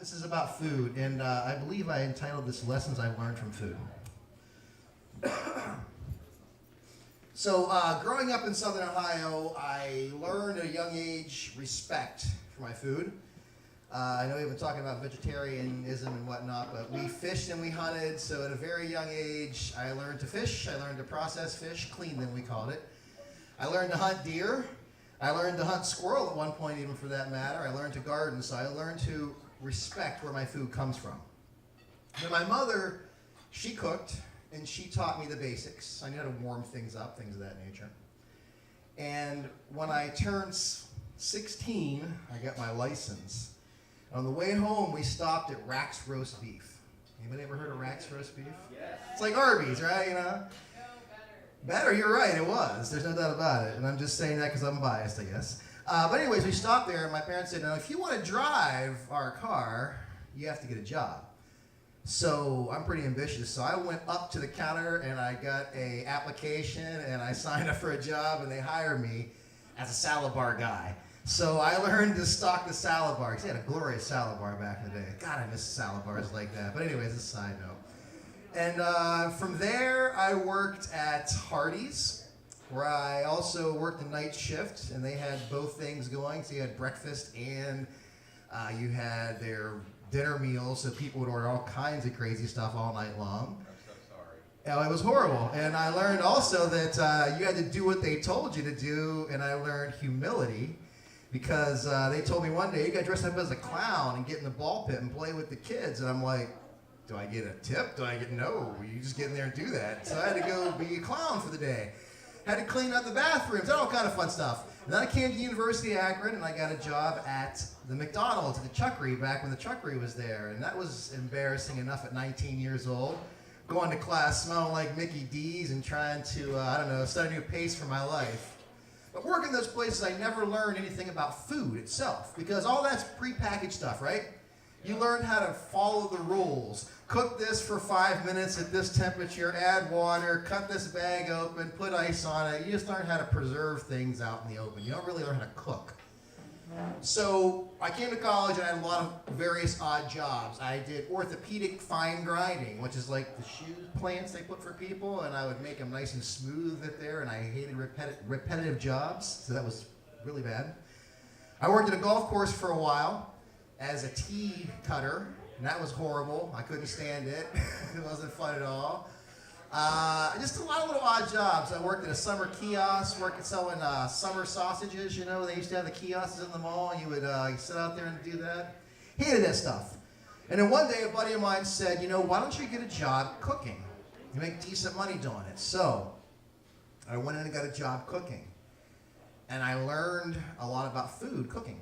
This is about food, and I believe I entitled this Lessons I Learned from Food. So, growing up in Southern Ohio, I learned at a young age respect for my food. I know we've been talking about vegetarianism and whatnot, but we fished and we hunted, so at a very young age, I learned to fish. I learned to process fish, clean them, we called it. I learned to hunt deer. I learned to hunt squirrel at one point, even for that matter. I learned to garden, so I learned to respect where my food comes from. And my mother, she cooked, and she taught me the basics. I knew how to warm things up, things of that nature. And when I turned 16, I got my license. On the way home, we stopped at Rack's Roast Beef. Anybody ever heard of Rack's Roast Beef? Yes. It's like Arby's, right? You know? No, better, you're right, it was. There's no doubt about it. And I'm just saying that because I'm biased, I guess. But anyways, we stopped there, and my parents said, now, if you want to drive our car, you have to get a job. So I'm pretty ambitious. So I went up to the counter, and I got an application, and I signed up for a job, and they hired me as a salad bar guy. So I learned to stock the salad bar, because they had a glorious salad bar back in the day. God, I miss salad bars like that. But anyways, this is a side note. And from there, I worked at Hardee's, where I also worked a night shift, and they had both things going. So you had breakfast and you had their dinner meals, so people would order all kinds of crazy stuff all night long. I'm so sorry. Oh, it was horrible. And I learned also that you had to do what they told you to do, and I learned humility, because they told me one day, you got to dress up as a clown and get in the ball pit and play with the kids. And I'm like, do I get a tip? Do I get no? You just get in there and do that. So I had to go be a clown for the day. Had to clean up the bathrooms, all kind of fun stuff. And then I came to the University of Akron, and I got a job at the McDonald's, at the Chuckery, back when the Chuckery was there. And that was embarrassing enough at 19 years old. Going to class smelling like Mickey D's and trying to, I don't know, set a new pace for my life. But working in those places, I never learned anything about food itself, because all that's prepackaged stuff, right? You learn how to follow the rules. Cook this for 5 minutes at this temperature, add water, cut this bag open, put ice on it. You just learn how to preserve things out in the open. You don't really learn how to cook. So I came to college and I had a lot of various odd jobs. I did orthopedic fine grinding, which is like the shoe plants they put for people, and I would make them nice and smooth at there, and I hated repetitive jobs, so that was really bad. I worked at a golf course for a while as a tee cutter, and that was horrible. I couldn't stand it. It wasn't fun at all. Just a lot of little odd jobs. I worked at a summer kiosk, working selling summer sausages. You know, they used to have the kiosks in the mall, and you would sit out there and do that. Hated that stuff. And then one day, a buddy of mine said, you know, why don't you get a job cooking? You make decent money doing it. So I went in and got a job cooking. And I learned a lot about food cooking.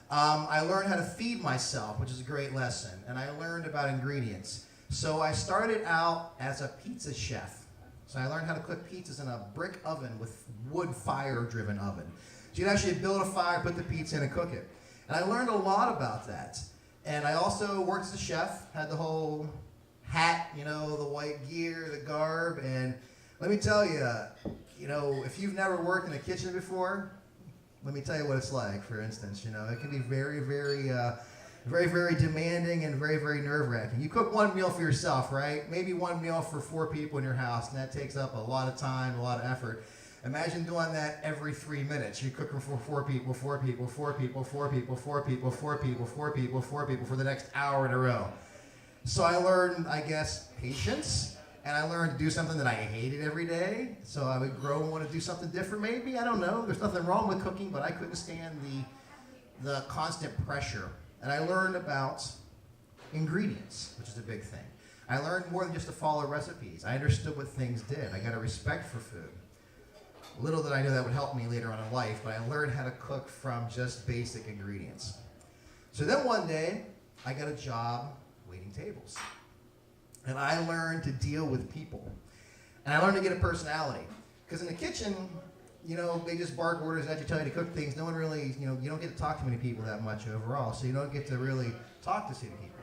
I learned how to feed myself, which is a great lesson. And I learned about ingredients. So I started out as a pizza chef. So I learned how to cook pizzas in a brick oven with wood fire-driven oven. So you'd actually build a fire, put the pizza in, and cook it. And I learned a lot about that. And I also worked as a chef, had the whole hat, you know, the white gear, the garb. And let me tell you, you know, if you've never worked in a kitchen before, let me tell you what it's like, for instance. You know, it can be very, very demanding and very, very nerve-wracking. You cook one meal for yourself, right? Maybe one meal for 4 people in your house, and that takes up a lot of time, a lot of effort. Imagine doing that every 3 minutes. You're cooking for 4 people, 4 people, 4 people, 4 people, 4 people, 4 people, 4 people, 4 people for the next hour in a row. So I learned, I guess, patience, and I learned to do something that I hated every day. So I would grow and want to do something different, maybe. I don't know. There's nothing wrong with cooking, but I couldn't stand the constant pressure. And I learned about ingredients, which is a big thing. I learned more than just to follow recipes. I understood what things did. I got a respect for food. Little did I know that would help me later on in life, but I learned how to cook from just basic ingredients. So then one day, I got a job waiting tables. And I learned to deal with people. And I learned to get a personality. Because in the kitchen, you know, they just bark orders at you, tell you to cook things. No one really, you know, you don't get to talk to many people that much overall, so you don't get to really talk to many people.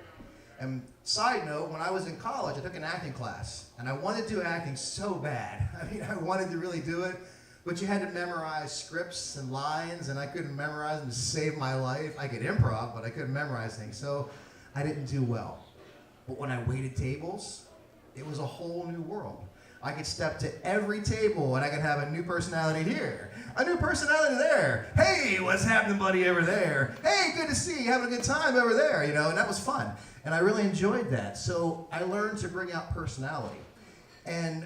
And side note, when I was in college, I took an acting class, and I wanted to do acting so bad. I mean, I wanted to really do it, but you had to memorize scripts and lines, and I couldn't memorize them to save my life. I could improv, but I couldn't memorize things. So I didn't do well. But when I waited tables, it was a whole new world. I could step to every table and I could have a new personality here, a new personality there. Hey, what's happening, buddy, over there? Hey, good to see you, having a good time over there, you know, and that was fun. And I really enjoyed that. So I learned to bring out personality. And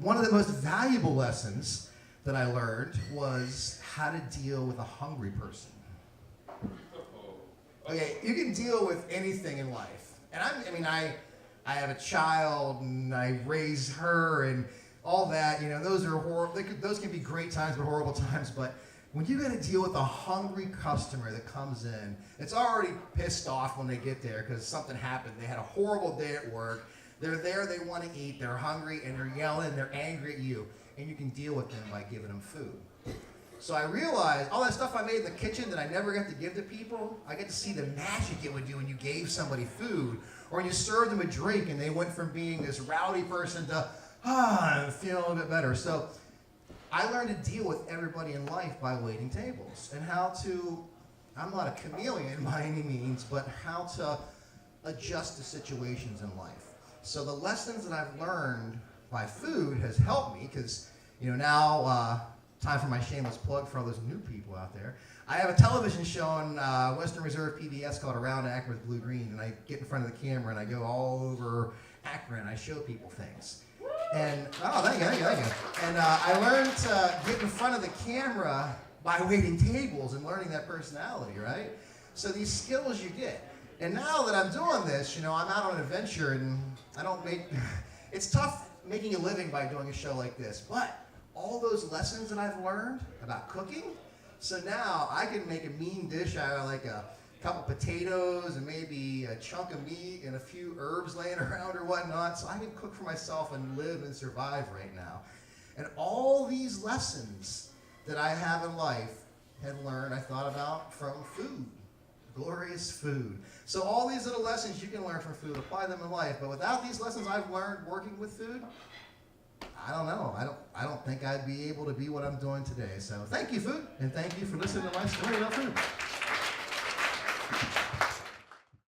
one of the most valuable lessons that I learned was how to deal with a hungry person. Okay, you can deal with anything in life. And I have a child and I raise her and all that, you know, those are horrible. Those can be great times but horrible times. But when you got to deal with a hungry customer that comes in, it's already pissed off when they get there because something happened. They had a horrible day at work. They're there, they want to eat, they're hungry, and they're yelling, they're angry at you. And you can deal with them by giving them food. So I realized all that stuff I made in the kitchen that I never got to give to people, I get to see the magic it would do when you gave somebody food, or when you served them a drink and they went from being this rowdy person to, I'm feeling a little bit better. So I learned to deal with everybody in life by waiting tables and how to, I'm not a chameleon by any means, but how to adjust to situations in life. So the lessons that I've learned by food has helped me because, you know, now, time for my shameless plug for all those new people out there. I have a television show on Western Reserve PBS called Around Akron with Blue Green, and I get in front of the camera and I go all over Akron. I show people things. And, oh, thank you. And I learned to get in front of the camera by waiting tables and learning that personality, right? So these skills you get. And now that I'm doing this, you know, I'm out on an adventure and I don't make, it's tough making a living by doing a show like this, but all those lessons that I've learned about cooking, so now I can make a mean dish out of like a couple potatoes and maybe a chunk of meat and a few herbs laying around or whatnot, so I can cook for myself and live and survive right now. And all these lessons that I have in life had learned, I thought about from food. Glorious food. So all these little lessons you can learn from food, apply them in life. But without these lessons I've learned working with food, I don't know. I don't think I'd be able to be what I'm doing today. So thank you, food, and thank you for listening to my story about food.